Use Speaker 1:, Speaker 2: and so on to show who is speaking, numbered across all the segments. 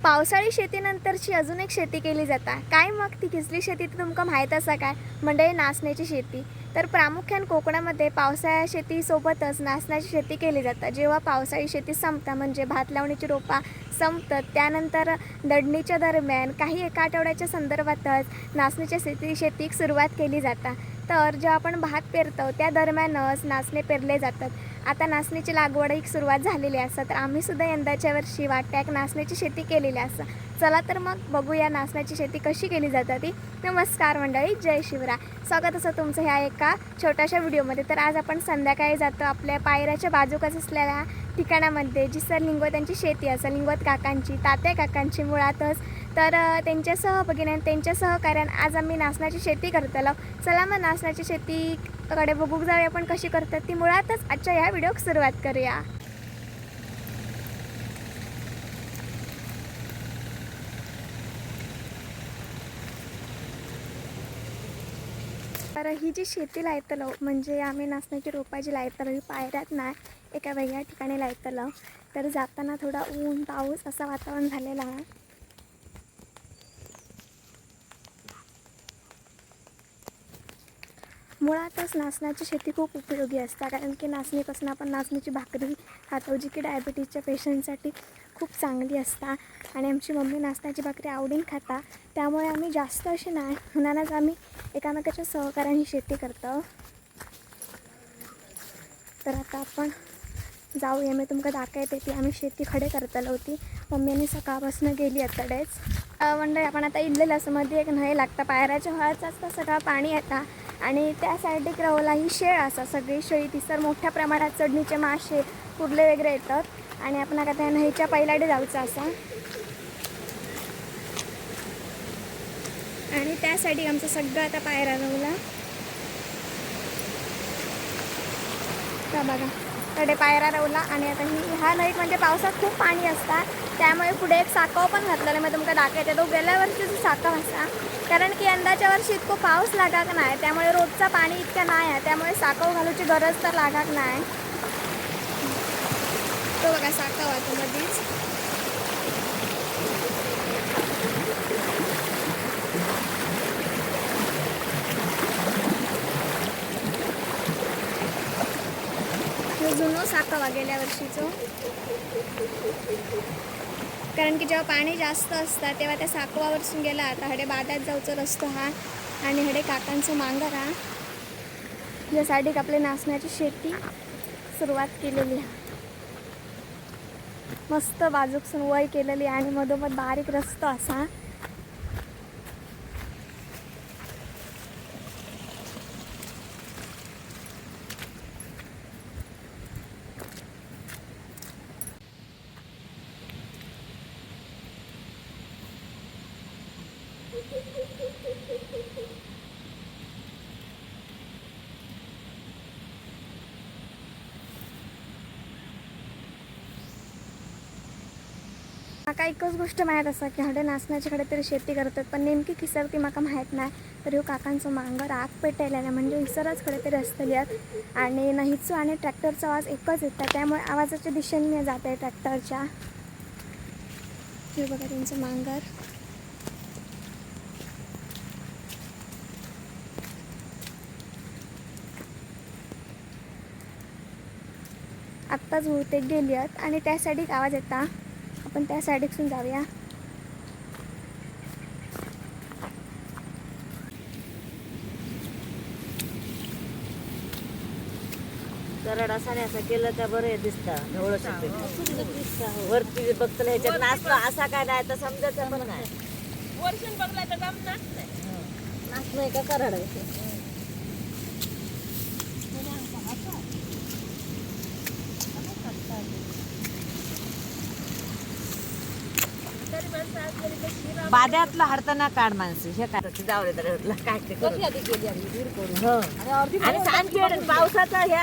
Speaker 1: पावसाळी शेतीनंतरची अजून एक शेती केली जाता काय मग ती कसली शेती ती तुमका माहीत असा काय म्हणजे नाचण्याची शेती। तर प्रामुख्याने कोकणामध्ये पावसाळ्या शेतीसोबतच नाचण्याची शेती केली जाते। जेव्हा पावसाळी शेती संपता म्हणजे भात लावणीची रोपा संपतात त्यानंतर दडणीच्या दरम्यान काही एका आठवड्याच्या संदर्भातच नाचण्याच्या शेतीक सुरुवात केली जाता। तर जेव्हा आपण भात पेरतो त्या दरम्यानच नाचणे पेरले जातात। आता नाचण्याची लागवडीक सुरुवात झालेली असा तर आम्ही सुद्धा यंदाच्या वर्षी वाट्याक नाचण्याची शेती केलेली असा। चला तर मग बघूया नाचण्याची शेती कशी केली जाते ती। नमस्कार मंडळी, जय शिवराय, स्वागत असं तुमचं ह्या एका छोट्याशा व्हिडिओमध्ये। तर आज आपण संध्याकाळी जातो आपल्या पायऱ्याच्या बाजूकच असलेल्या ठिकाणामध्ये जी सर लिंगवतांची शेती असं लिंगवत काकांची तात्या काकांची मुळातच। तर त्यांच्या सहभागीने त्यांच्या सहकार्याने आज आम्ही नाचण्याची शेती करतलो। चला मग नाचण्याची शेतीकडे बघू जाऊया आपण कशी करतात ती। मुळातच आजच्या ह्या व्हिडिओक सुरुवात करूया। तर ही जी शेती लायतलो म्हणजे आम्ही नाचण्याची रोपाची लायतलो ही पायऱ्यात नाही एका वेगळ्या ठिकाणी लायतलो। तर जाताना थोडा ऊन पाऊस असा वातावरण झालेला आहे। मुळातच नाचण्याची शेती खूप उपयोगी असते कारण की नाचणीपासून आपण नाचणीची भाकरी खातो जी की डायबिटीजच्या पेशंटसाठी खूप चांगली असता। आणि आमची मम्मी नाचण्याची भाकरी आवडीन खाता त्यामुळे आम्ही जास्त अशी नाही म्हणूनच आम्ही एकामेकाच्या सहकार्याने शेती करतो। तर आता आपण जाऊया, मी तुमका दाखवते ती आम्ही शेती खडे करतलो होती। मम्मीने सकाळपासून गेली आताडेच म्हणजे आपण आता इल्लेलं असं मध्ये एक नाही लागता पायऱ्याच्या व्हाळाचा असता सगळं पाणी येता आणि त्या साईडीक रावला ही शेळ असा सगळी शेळी तिसर मोठ्या प्रमाणात चढणीचे मासे कुर्ले वगैरे येतात आणि आपण आता त्या नदीच्या पहिल्याडे जाऊचं असा। आणि त्या साईडीक आमचं सगळं आता पायरा रावला तर बघा कडे पायरा रावला। आणि आता ह्या नदीत म्हणजे पावसात खूप पाणी असतं त्यामुळे पुढे एक साकाव पण घातलेला मी तुमका दाखवते। तो गेल्या वर्षीचा साकाव असा कारण की यंदाच्या वर्षी इतकं पाऊस लागाक नाही त्यामुळे रोजचा पाणी इतकं नाही आहे त्यामुळे साकाव घालूची गरज तर लागाक नाही। तो बघा साकाव आहे मध्येच। जुनो साकावा गेल्या वर्षीचो कारण की जेव्हा पाणी जास्त असतं तेव्हा त्या साकवावरसून गेला। आता हडे बादात जाऊचा रस्तो हा आणि हडे काकांचं मांगर हा ज्यासाठी आपली नाचण्याची शेती सुरुवात केलेली आहे। मस्त बाजूकसून वय केलेली आणि मधोमध बारीक रस्तो असा। माका एकच गोष्ट माहीत असा की हडे नाचण्याच्याकडे तरी शेती करतात पण नेमकी किसर ती माका माहीत नाही। तर ह्यो काकांचं मांगर आग पेटलेला म्हणजे हिसरच खडे तरी असतली आहेत आणि नाहीचो आणि ट्रॅक्टरचा आवाज एकच येतात त्यामुळे आवाजाच्या दिशेने मी जाते ट्रॅक्टरच्या। हे बघा त्यांचं मांगर आत्ताच बहुतेक गेली आहेत आणि त्या साईडीक आवाज येता आपण त्या साईडीकसून जाऊया।
Speaker 2: सरळ असा नाही असं केलं तर बरं दिसतं ढवळं वरती बघतो ह्याच्यात नाचतो असा काय नाही तर समजायचं पण नाही
Speaker 3: वर्षण बघला तर काम नाचतंय
Speaker 2: नाचतंय का करड बाद्यातलं हडताना काढ माणसं हे काय जावले तर काय ते हो आणि सांगते पावसाचा ह्या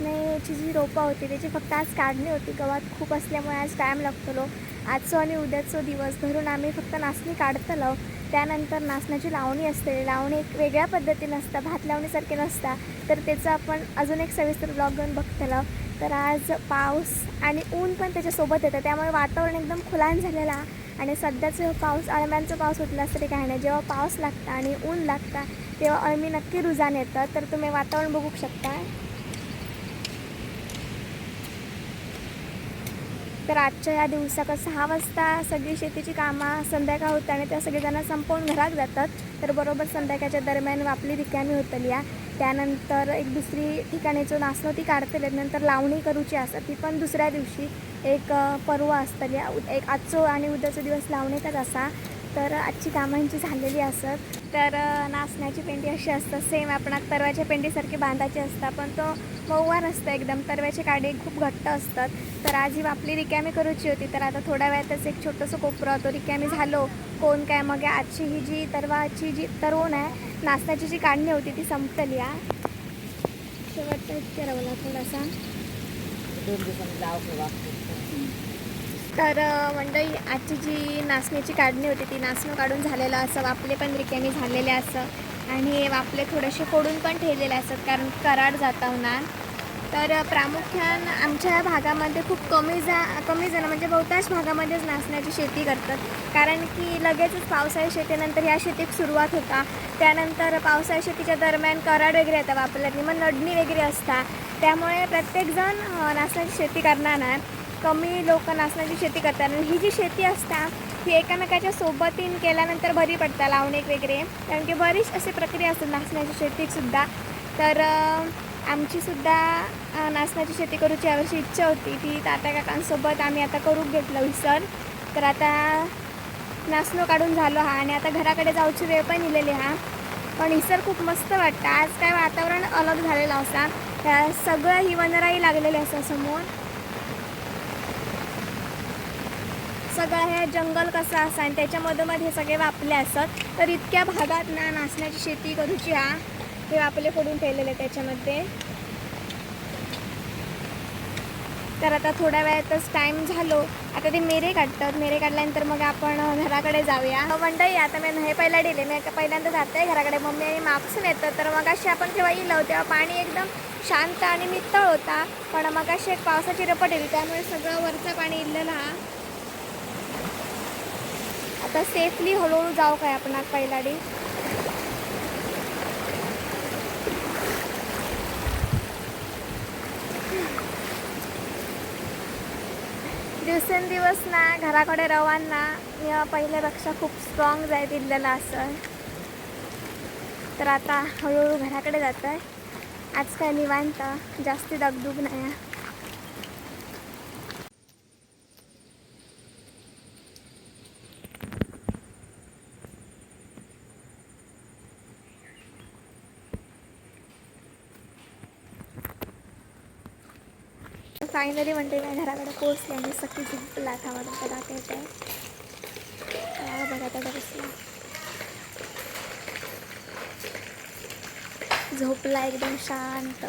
Speaker 1: नाचण्याची जी रोपं होती त्याची फक्त आज काढणी होती. गवत खूप असल्यामुळे आज टाईम लागतलो. आजचो आणि उद्याचो दिवस धरून आम्ही फक्त नाचणी काढतलो. त्यानंतर नाचण्याची लावणी असते. लावणी एक वेगळ्या पद्धतीने असतं, भात लावणीसारखे नसता. तर त्याचं आपण अजून एक सविस्तर ब्लॉग घेऊन बघतलो. तर आज पाऊस आणि ऊन पण त्याच्यासोबत येतं, त्यामुळे वातावरण एकदम खुलान झालेला. आणि सध्याचं पाऊस अळम्यांचा पाऊस उठला तरी काही नाही. जेव्हा पाऊस लागता आणि ऊन लागता तेव्हा अळमी नक्की रुजान येतं. तर तुम्ही वातावरण बघू शकता. तर आजच्या या दिवसात 6 वाजता सगळी शेतीची कामं संध्याकाळ होतं आणि त्या सगळेजण संपवून घरात जातात. तर बरोबर संध्याकाळच्या दरम्यान आपली रिकामी होतली या. त्यानंतर एक दुसरी ठिकाणीचं नाचणं ती काढतले. नंतर लावणी करूची असतात ती पण दुसऱ्या दिवशी एक परवा असतली. एक आजचो आणि उद्याचा दिवस लावणीतच असा. तर आजची कामांची झालेली असत. तर नाचण्याची पेंडी अशी असतात, सेम आपण तरव्याच्या पेंडीसारखी बांधायची असतात, पण तो मऊवार असतं एकदम. तरव्याचे काडे खूप घट्ट असतात. तर आज ही आपली रिकामी करूची होती. तर आता थोड्या वेळातच एक छोटंसं कोपरं तो रिकामी झालो. कोण काय मग आजची ही जी तरवाची जी तरवून आहे नाचण्याची जी काढणी होती ती संपतली या. शेवटचा इतके रवला थोडासा.
Speaker 2: 2 दिवसांनी जाऊ.
Speaker 1: तर मंडळी आजची जी नाचण्याची काढणी होती ती नाचणं काढून झालेलं असं, वापले पण रिकामी झालेले असं. आणि वापले थोडेसे फोडून पण ठेवलेले असतात कारण कराड जाता होणार. तर प्रामुख्यानं आमच्या भागामध्ये खूप कमी जण म्हणजे बहुतांश भागामध्येच नाचण्याची शेती करतात. कारण की लगेचच पावसाळी शेतीनंतर ह्या शेतीत सुरुवात होता. त्यानंतर पावसाळी शेतीच्या दरम्यान कराड वगैरे येतात वापरल्याने, मग नडणी वगैरे असतात. त्यामुळे प्रत्येकजण नाचण्याची शेती करणार नाही. कमी लोक नाचण्याची शेती करतात. आणि ही जी शेती असता ही एकमेकाच्या सोबतीन केल्यानंतर बरी पडतात लावणी वगैरे. कारण की बरीच अशी प्रक्रिया असतात नाचण्याची शेतीसुद्धा. तर आमचीसुद्धा नाचण्याची शेती करूची यावर्षी इच्छा होती. ती तात्या काकांसोबत आम्ही आता करूक घेतलं विसर. तर आता नाचणं काढून झालो हा आणि आता घराकडे जाऊची वेळ पण इलेली हा. पण हिसर खूप मस्त वाटतं. आज काय वातावरण अलग झालेलं असा. सगळं ही वनराई लागलेली असं समोर. सगळं हे जंगल कसं असं आणि त्याच्यामध्ये हे सगळे वापले असत. तर इतक्या भागात ना नाचण्याची शेती करूची हा. हे वापले फोडून ठेवलेले त्याच्यामध्ये. तर आता थोड्या वेळातच टाईम झालो. आता ते मेरे काढतात. मेरे काढल्यानंतर मग आपण घराकडे जाऊया. मंडळी आता मी हे पहिला डिले मी पहिल्यांदा जाते घराकडे. मम्मी आणि मागसून येतं. तर मग अशी आपण तेव्हा येलो तेव्हा पाणी एकदम शांत आणि नितळ होता. पण मग अशी एक पावसाची रपट येईल त्यामुळे सगळं वरचं पाणी इल्लेलं हा. आता सेफली हळूहळू जाऊ काय आपण पहिलाडी. दिवसेंदिवस ना घराकडे रवांना पहिल्यापेक्षा खूप स्ट्रॉंग जाय दिलेलं असं. तर आता हळूहळू घराकडे जात आहे. आज काय निवांत, जास्ती दगदुग नाही. फायनली म्हणते मी घराकडे पोचले आणि सखी खूप लाथावर दाखवत आहे. बघा त्याला बसला झोपला एकदम शांत.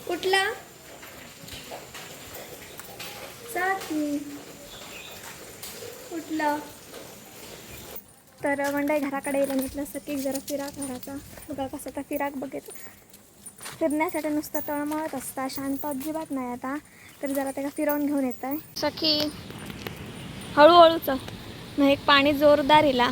Speaker 1: कुठला साथी कुठलं. तर मंडळी घराकडे येईल म्हटलं असं की जरा फिराक घराचा बघा कसं तर फिराक बघेत. फिरण्यासाठी नुसतं तळमळत असता, शांत अजिबात नाही आता. तर जरा त्याला फिरवून घेऊन येत आहे सखी हळूहळूच. मग एक पाणी जोरदार इला.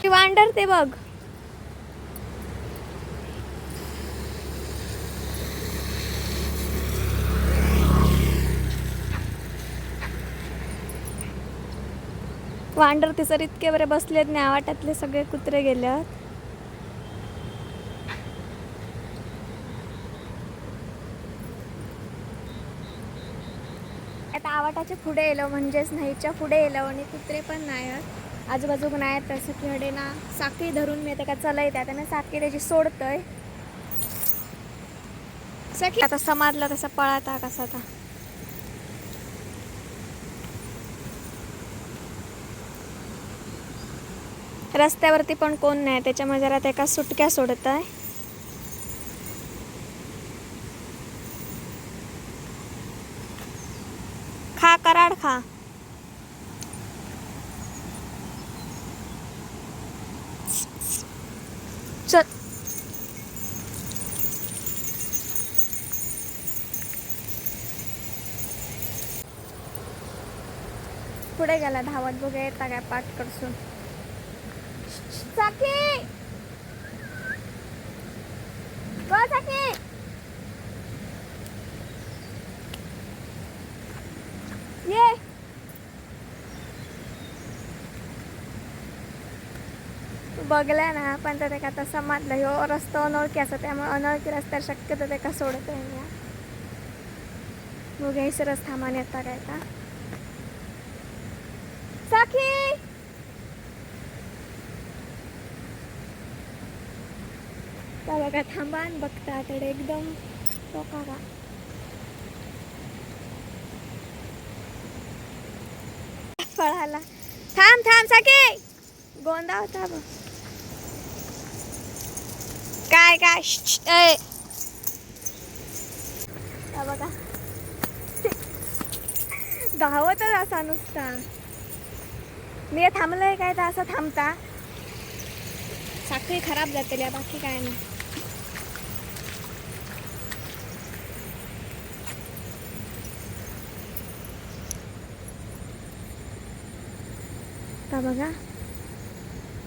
Speaker 1: वांडर ते बघ. वांडर तिसर इतके बरे बसलेत नाही आवाटातले सगळे कुत्रे गेल्यात. आता आवाटाच्या पुढे येलो म्हणजेच नाहीच्या पुढे येलो आणि कुत्रे पण नाही. आजूबाजूक नाही तर सखी हडे ना साखळी धरून मी त्याका चलय त्याने साखळी त्याची सोडतय सखी आता समाजला तसा पळाता कसा आता रस्त्यावरती पण कोण नाही त्याच्यामुळे जरा त्याका सुटक्या सोडत आहे खा कराड खा चल पुढे गेला धावत बघा येता काय पाठ करसून साकी गो साकी ये बघला ना पण तर त्याका आता समजलं ह्यो रस्ता अनोळखी असा त्यामुळे अनोळखी रस्त्यावर शक्यतो त्याका सोडत आहे बघा इसरच थांबान येता काय का साखी का बघा थांबान बघता कडे एकदम टोका का पळाला थांब थांब साखी गोंदा होता बघ काय काय ए का बघा धावतच असा नुसता मी थांबलोय काय तर असं थांबता साखळी खराब जाते बाकी काय नाही का बघा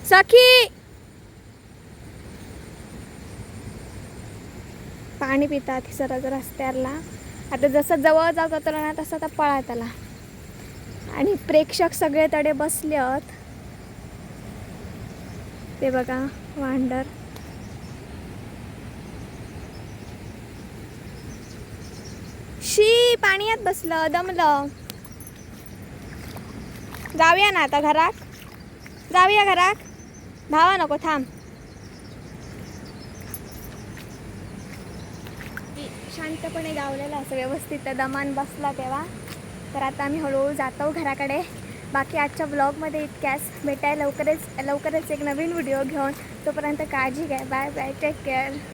Speaker 1: सखी पाणी पितात सरच रस्त्याला आता जसं जवळ जात होतं ना तसं आता पळत आला आणि प्रेक्षक सगळे तडे बसले आहेत ते बघा वांडर शी पाण्यात बसलं दमलं जाऊया ना आता घरात जाऊया घरात धावा नको थांब शांतपणे गावलेला असं व्यवस्थित दमान बसला तेव्हा तर आता आम्ही हळूहळू जातो घराकडे बाकी आजच्या ब्लॉगमध्ये इतक्याच भेटाय लवकरच एक नवीन व्हिडिओ घेऊन तोपर्यंत काळजी घ्या बाय बाय टेक केअर